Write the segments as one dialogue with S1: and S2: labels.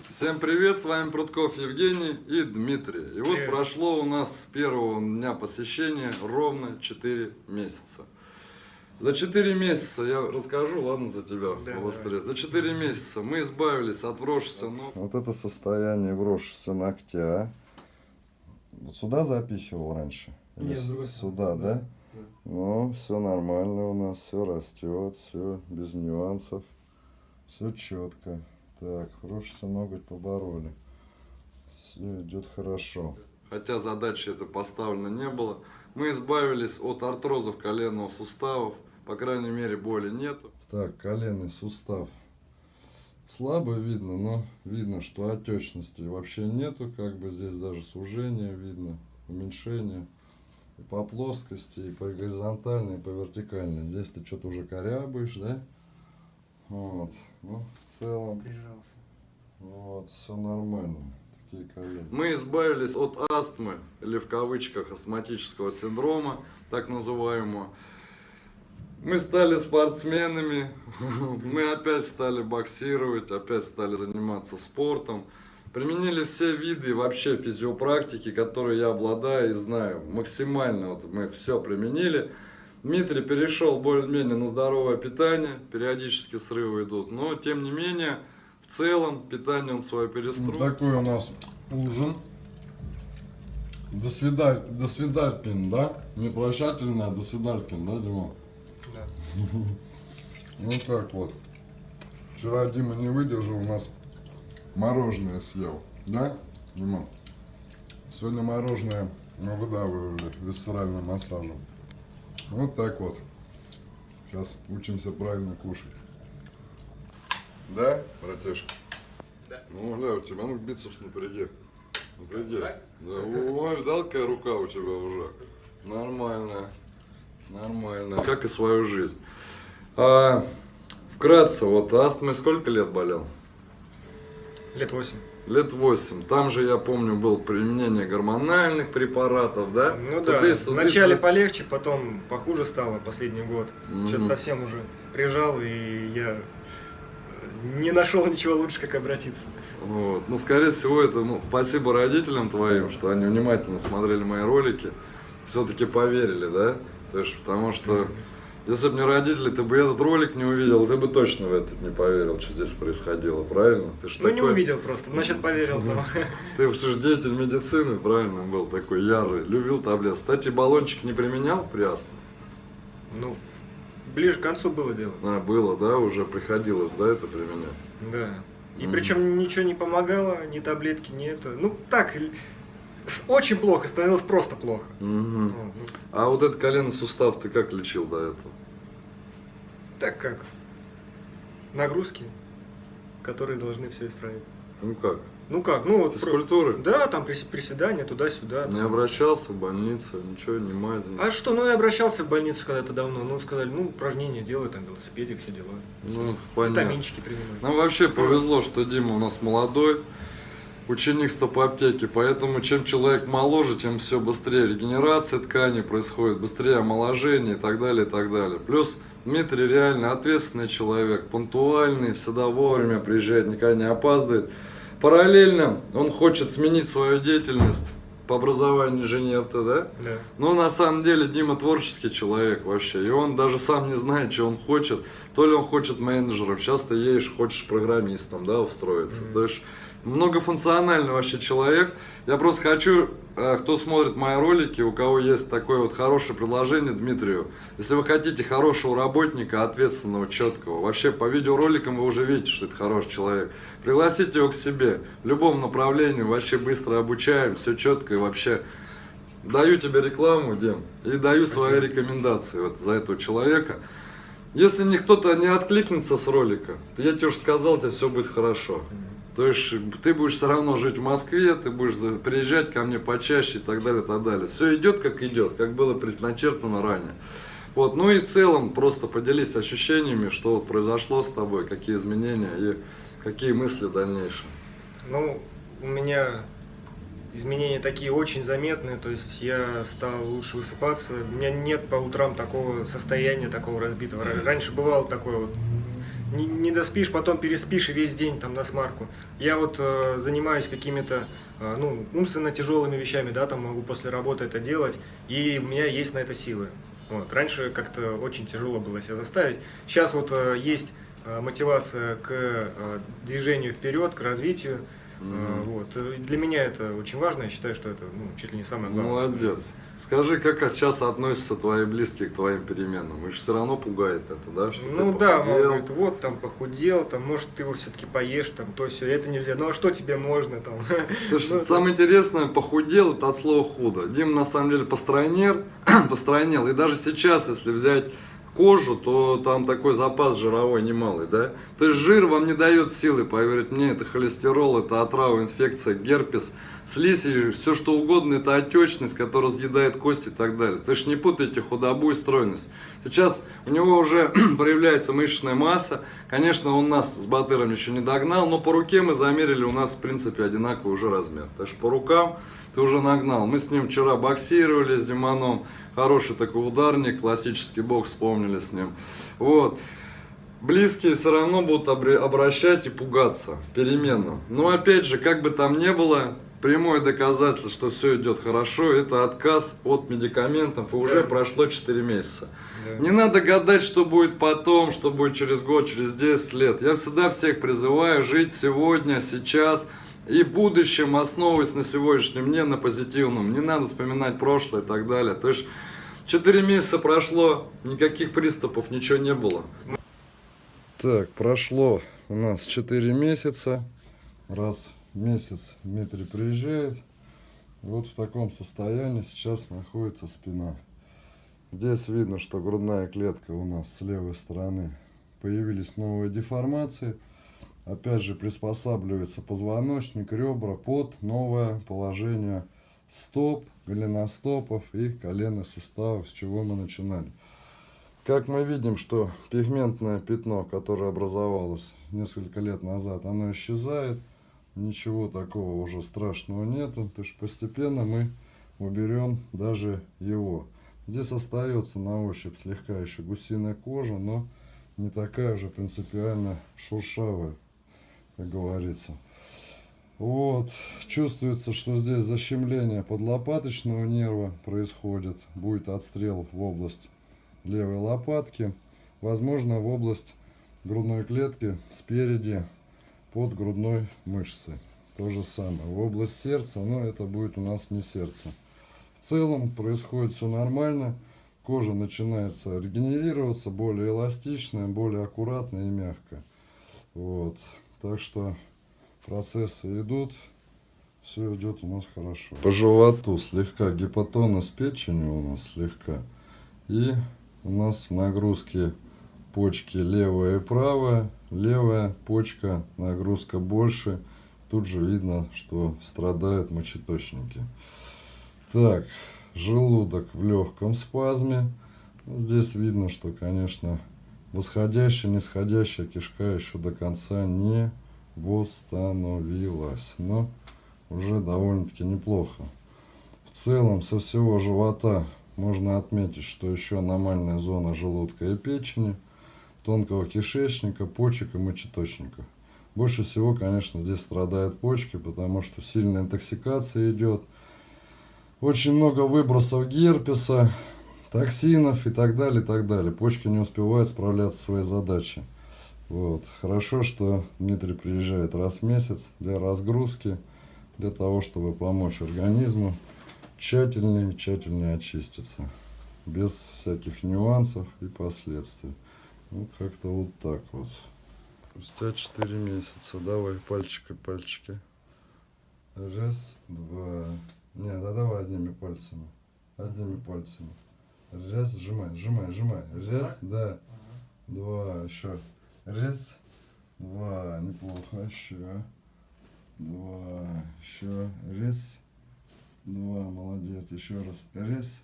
S1: Всем привет, с вами Прудков Евгений и Дмитрий. И вот
S2: Привет.
S1: прошло у нас с первого дня посещения ровно 4 месяца. За 4 месяца, я расскажу, ладно, за тебя побыстрее. За 4 месяца мы избавились от вросшихся ног. Вот это состояние вросшихся ногтя. Вот сюда запихивал раньше?
S2: Нет,
S1: сюда, да? Ну, все нормально у нас, все растет, все без нюансов, все четко. Так, вросшийся ноготь побороли. Все идет хорошо. Хотя задачи это поставлено не было. Мы избавились от артрозов коленного суставов. По крайней мере, боли нету. Так, коленный сустав. Слабо видно, но видно, что отечности вообще нету. Как бы здесь даже сужение видно, уменьшение. И по плоскости, и по горизонтальной, и по вертикальной. Здесь ты что-то уже корябаешь, да? Вот. Ну, в целом.
S2: Прижался.
S1: Вот, все нормально. Мы избавились от астмы, или в кавычках астматического синдрома, так называемого. Мы стали спортсменами, мы опять стали боксировать, опять стали заниматься спортом. Применили все виды вообще физиопрактики, которые я обладаю и знаю. Максимально вот мы все применили. Дмитрий перешел более-менее на здоровое питание, периодически срывы идут, но тем не менее, в целом, питание он свое перестроил. Такой у нас ужин. До свидалькин, да? Не прощательно, а до свидалькин, да, Дима?
S2: Да.
S1: Ну как вот. Вчера Дима не выдержал, у нас мороженое съел, да, Дима? Сегодня мороженое мы выдавливали висцеральным массажем. Вот так вот. Сейчас учимся правильно кушать. Да, братишка?
S2: Да.
S1: Ну, гля, у тебя ну бицепс напряги. Напряги. Да, ой, видал, какая рука у тебя уже? Нормальная. Нормальная. Как и свою жизнь. Вкратце, вот астмой сколько лет болел?
S2: Лет 8.
S1: Лет 8. Там же, я помню, было применение гормональных препаратов, да?
S2: Ну да, вначале полегче, потом похуже стало последний год. Что-то совсем уже прижал, и я не нашел ничего лучше, как обратиться.
S1: Вот. Ну, скорее всего, это спасибо родителям твоим, что они внимательно смотрели мои ролики, все-таки поверили, да? То есть, потому что, если бы не родители, ты бы этот ролик не увидел, ты бы точно в этот не поверил, что здесь происходило, правильно? Ты ж
S2: ну,
S1: такой...
S2: не увидел просто, значит, поверил.
S1: Ты же деятель медицины, правильно, был такой ярый, любил таблетки. Кстати, баллончик не применял при астме?
S2: Ну, ближе к концу было дело.
S1: Было, да, уже приходилось, да, это применять?
S2: Да. И причем ничего не помогало, ни таблетки, ни это. Ну, так, очень плохо, становилось просто плохо.
S1: А вот этот коленный сустав ты как лечил до этого?
S2: Так как? Нагрузки, которые должны все исправить.
S1: Ну как?
S2: Ну как? Ну вот.
S1: Физкультуры?
S2: Да, там приседания туда-сюда.
S1: Не обращался в больницу, ничего, не мазал?
S2: А что, ну я обращался в больницу когда-то давно, ну сказали, ну упражнения делай, там велосипедик, все дела.
S1: Ну, понятно.
S2: Витаминчики принимать.
S1: Нам вообще повезло, что Дима у нас молодой, ученик стоп-аптеки, поэтому чем человек моложе, тем все быстрее регенерация тканей происходит, быстрее омоложение и так далее, и так далее. Плюс Дмитрий реально ответственный человек, пунктуальный, всегда вовремя приезжает, никогда не опаздывает. Параллельно он хочет сменить свою деятельность, по образованию инженер-то, да?
S2: Да.
S1: Но на самом деле Дима творческий человек вообще, и он даже сам не знает, что он хочет. То ли он хочет менеджером, сейчас ты едешь, хочешь программистом, да, устроиться. То есть многофункциональный вообще человек. Я просто хочу, кто смотрит мои ролики, у кого есть такое вот хорошее предложение Дмитрию, если вы хотите хорошего работника, ответственного, четкого, вообще по видеороликам вы уже видите, что это хороший человек, пригласите его к себе, в любом направлении, вообще быстро обучаем, все четко и вообще даю тебе рекламу, Дим, и даю свои рекомендации вот за этого человека. Если кто-то не откликнется с ролика, то я тебе уже сказал, у тебя все будет хорошо. То есть ты будешь все равно жить в Москве, ты будешь приезжать ко мне почаще и так далее, и так далее. Все идет, как было начертано ранее. Вот, ну и в целом просто поделись ощущениями, что вот произошло с тобой, какие изменения и какие мысли дальнейшие.
S2: Ну, у меня изменения такие очень заметные, то есть я стал лучше высыпаться, у меня нет по утрам такого состояния, такого разбитого. Раньше бывало такое вот, не доспишь, потом переспишь и весь день там на смарку. Я вот занимаюсь какими-то ну, умственно тяжелыми вещами, да, там могу после работы это делать, и у меня есть на это силы. Вот. Раньше как-то очень тяжело было себя заставить. Сейчас вот есть мотивация к движению вперед, к развитию. Вот. Для меня это очень важно, я считаю, что это ну, чуть ли не самое главное.
S1: Молодец. Скажи, как сейчас относятся твои близкие к твоим переменам? Их же все равно пугает это, да? Что
S2: Ну
S1: ты
S2: да, мама
S1: похудел.
S2: говорит, вот там похудел, там, может, ты его все-таки поешь, там, то все, это нельзя. Ну а что тебе можно там?
S1: Потому что
S2: Ну,
S1: самое интересное, похудел, это от слова худо. Дима на самом деле постройнел. И даже сейчас, если взять кожу, то там такой запас жировой немалый, да? То есть жир вам не дает силы, поверить мне, это холестерол, это отрава, инфекция, герпес, слизь, все что угодно, это отечность, которая съедает кости и так далее. То есть не путайте худобу и стройность. Сейчас у него уже проявляется мышечная масса. Конечно, он нас с Батыром еще не догнал, но по руке мы замерили, у нас в принципе одинаковый уже размер. Так что по рукам ты уже нагнал. Мы с ним вчера боксировали с Диманом. Хороший такой ударник, классический бокс, вспомнили с ним. Вот. Близкие все равно будут обращать и пугаться переменам. Но опять же, как бы там ни было, прямое доказательство, что все идет хорошо, это отказ от медикаментов, и уже прошло 4 месяца.
S2: да.
S1: Не надо гадать, что будет потом, что будет через год, через 10 лет. Я всегда всех призываю жить сегодня, сейчас и будущем, основываясь на сегодняшнем дне, на позитивном. Не надо вспоминать прошлое и так далее. То есть 4 месяца прошло, никаких приступов, ничего не было. Так, прошло у нас 4 месяца. Раз в месяц Дмитрий приезжает. Вот в таком состоянии сейчас находится спина. Здесь видно, что грудная клетка у нас с левой стороны появились новые деформации. Опять же приспосабливается позвоночник, ребра под новое положение стоп, голеностопов и коленных суставов, с чего мы начинали. Как мы видим, что пигментное пятно, которое образовалось несколько лет назад, оно исчезает. Ничего такого уже страшного нету. То есть постепенно мы уберем даже его. Здесь остается на ощупь слегка еще гусиная кожа, но не такая уже принципиально шершавая, как говорится. Вот, чувствуется, что здесь защемление подлопаточного нерва происходит. Будет отстрел в область левой лопатки. Возможно, в область грудной клетки спереди под грудной мышцей. То же самое. В область сердца, но это будет у нас не сердце. В целом происходит все нормально. Кожа начинается регенерироваться, более эластичная, более аккуратная и мягкая. Вот. Так что процессы идут, все идет у нас хорошо. По животу слегка гипотонус печени у нас слегка. И у нас в нагрузке почки левая и правая. Левая почка, нагрузка больше. Тут же видно, что страдают мочеточники. Так, желудок в легком спазме. Здесь видно, что, конечно, восходящая, нисходящая кишка еще до конца не восстановилась. Но уже довольно-таки неплохо. В целом, со всего живота можно отметить, что еще аномальная зона желудка и печени, тонкого кишечника, почек и мочеточника. Больше всего, конечно, здесь страдают почки, потому что сильная интоксикация идет. Очень много выбросов герпеса, токсинов и так далее, и так далее. Почки не успевают справляться со своей задачей. Вот. Хорошо, что Дмитрий приезжает раз в месяц для разгрузки, для того, чтобы помочь организму тщательнее очиститься, без всяких нюансов и последствий. Вот как-то вот так вот. Спустя 4 месяца. Давай пальчики. Раз, два. Не, да давай одними пальцами. Раз, сжимай. Раз, да. Два, еще. Раз, два. Неплохо. Еще. Два, еще. Раз, два. Молодец. Еще раз. Раз,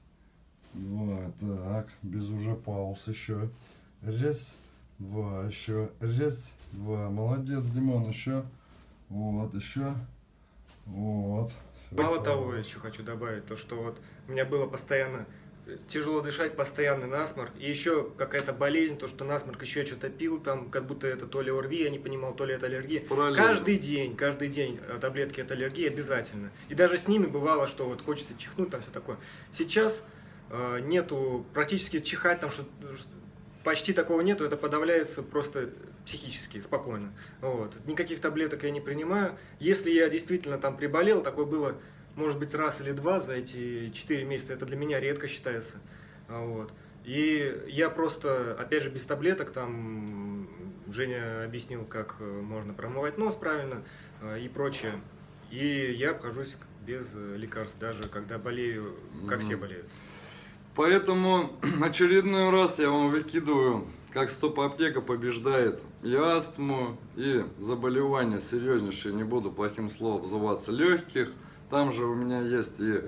S1: два. Так, без уже пауз. Еще. Раз, два. Еще. Раз, два. Молодец, Димон. Еще. Вот, еще. Вот.
S2: Мало того, я еще хочу добавить то, что вот у меня было постоянно тяжело дышать, постоянный насморк. И еще какая-то болезнь, то, что насморк еще что-то пил, там, как будто это то ли ОРВИ, я не понимал, то ли это аллергия.
S1: Параллельно.
S2: Каждый день таблетки от аллергии обязательно. И даже с ними бывало, что вот хочется чихнуть, там все такое. Сейчас нету, практически чихать, там что почти такого нету, это подавляется просто психически, спокойно. Вот. Никаких таблеток я не принимаю. Если я действительно там приболел, такое было, может быть, раз или два за эти 4 месяца, это для меня редко считается. Вот. И я просто, опять же, без таблеток, там Женя объяснил, как можно промывать нос правильно и прочее. И я обхожусь без лекарств, даже когда болею, как все болеют.
S1: Поэтому очередной раз я вам выкидываю, как стоп-аптека побеждает и астму, и заболевания серьезнейшие, не буду плохим словом обзываться, легких. Там же у меня есть и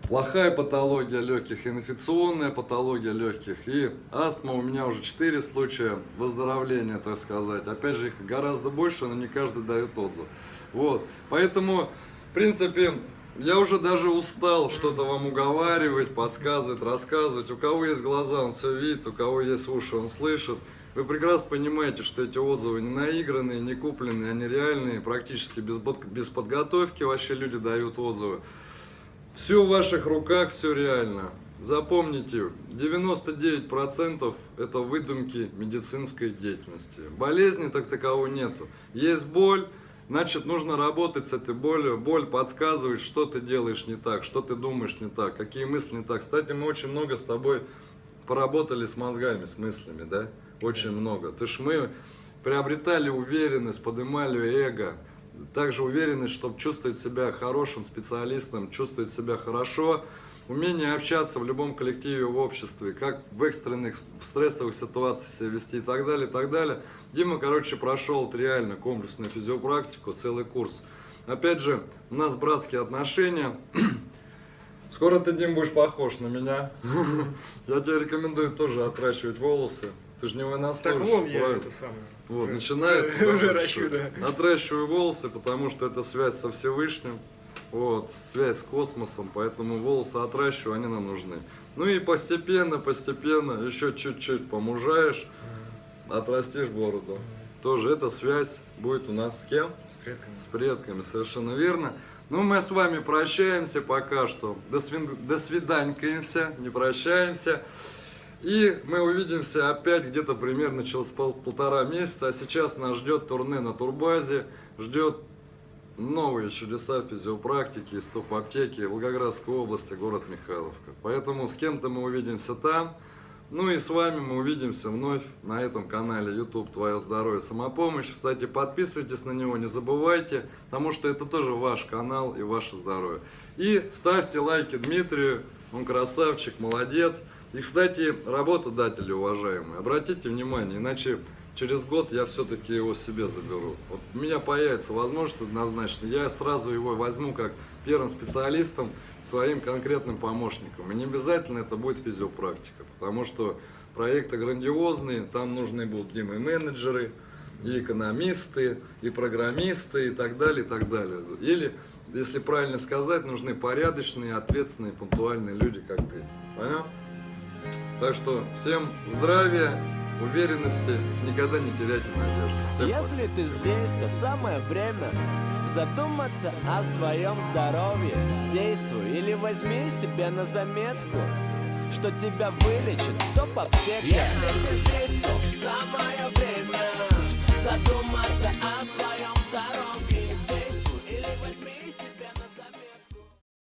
S1: плохая патология легких, и инфекционная патология легких, и астма у меня уже 4 случая выздоровления, так сказать. Опять же, их гораздо больше, но не каждый дает отзыв. Вот, поэтому, в принципе, я уже даже устал что-то вам уговаривать, подсказывать, рассказывать. У кого есть глаза, он все видит, у кого есть уши, он слышит. Вы прекрасно понимаете, что эти отзывы не наигранные, не купленные, они реальные, практически без подготовки вообще люди дают отзывы. Все в ваших руках, все реально. Запомните, 99% это выдумки медицинской деятельности. Болезни так таковой нету. Есть боль. Значит, нужно работать с этой болью. Боль подсказывает, что ты делаешь не так, что ты думаешь не так, какие мысли не так. Кстати, мы очень много с тобой поработали с мозгами, с мыслями, да? Очень много. То есть мы приобретали уверенность, поднимали эго. Также уверенность, чтобы чувствовать себя хорошим специалистом, чувствовать себя хорошо. Умение общаться в любом коллективе, в обществе, как в экстренных, в стрессовых ситуациях себя вести и так далее, и так далее. Дима, короче, прошел реально комплексную физиопрактику, целый курс. Опять же, у нас братские отношения. Скоро ты, Дим, будешь похож на меня. Я тебе рекомендую тоже отращивать волосы. Ты же не военнослужащий.
S2: Так вон я это самое.
S1: Вот, начинается.
S2: Уже ращу, да.
S1: Отращиваю волосы, потому что это связь со Всевышним. Вот, связь с космосом, поэтому волосы отращиваю, они нам нужны. Ну и постепенно, еще чуть-чуть помужаешь, отрастишь бороду. Тоже эта связь будет у нас с кем?
S2: С предками.
S1: С предками, совершенно верно. Ну, мы с вами прощаемся пока что. До свиданькаемся, не прощаемся. И мы увидимся опять где-то примерно через полтора месяца. А сейчас нас ждет турне на турбазе, ждет новые чудеса физиопрактики, стоп-аптеки Волгоградской области, город Михайловка. Поэтому с кем-то мы увидимся там. Ну и с вами мы увидимся вновь на этом канале YouTube «Твое здоровье, самопомощь». Кстати, подписывайтесь на него, не забывайте, потому что это тоже ваш канал и ваше здоровье. И ставьте лайки Дмитрию, он красавчик, молодец. И, кстати, работодатели уважаемые, обратите внимание, иначе через год я все-таки его себе заберу. Вот у меня появится возможность однозначно, я сразу его возьму как первым специалистом, своим конкретным помощником. И не обязательно это будет физиопрактика, потому что проекты грандиозные, там нужны будут и менеджеры, и экономисты, и программисты, и так далее, и так далее. Или, если правильно сказать, нужны порядочные, ответственные, пунктуальные люди, как ты. Понял? Так что всем здравия, уверенности, никогда не теряйте надежды. Всем
S3: Если ты здесь, то самое время задуматься о своем здоровье. Действуй или возьми себе на заметку, что тебя вылечит стоп-аптека. Если ты здесь, то самое время задуматься о своем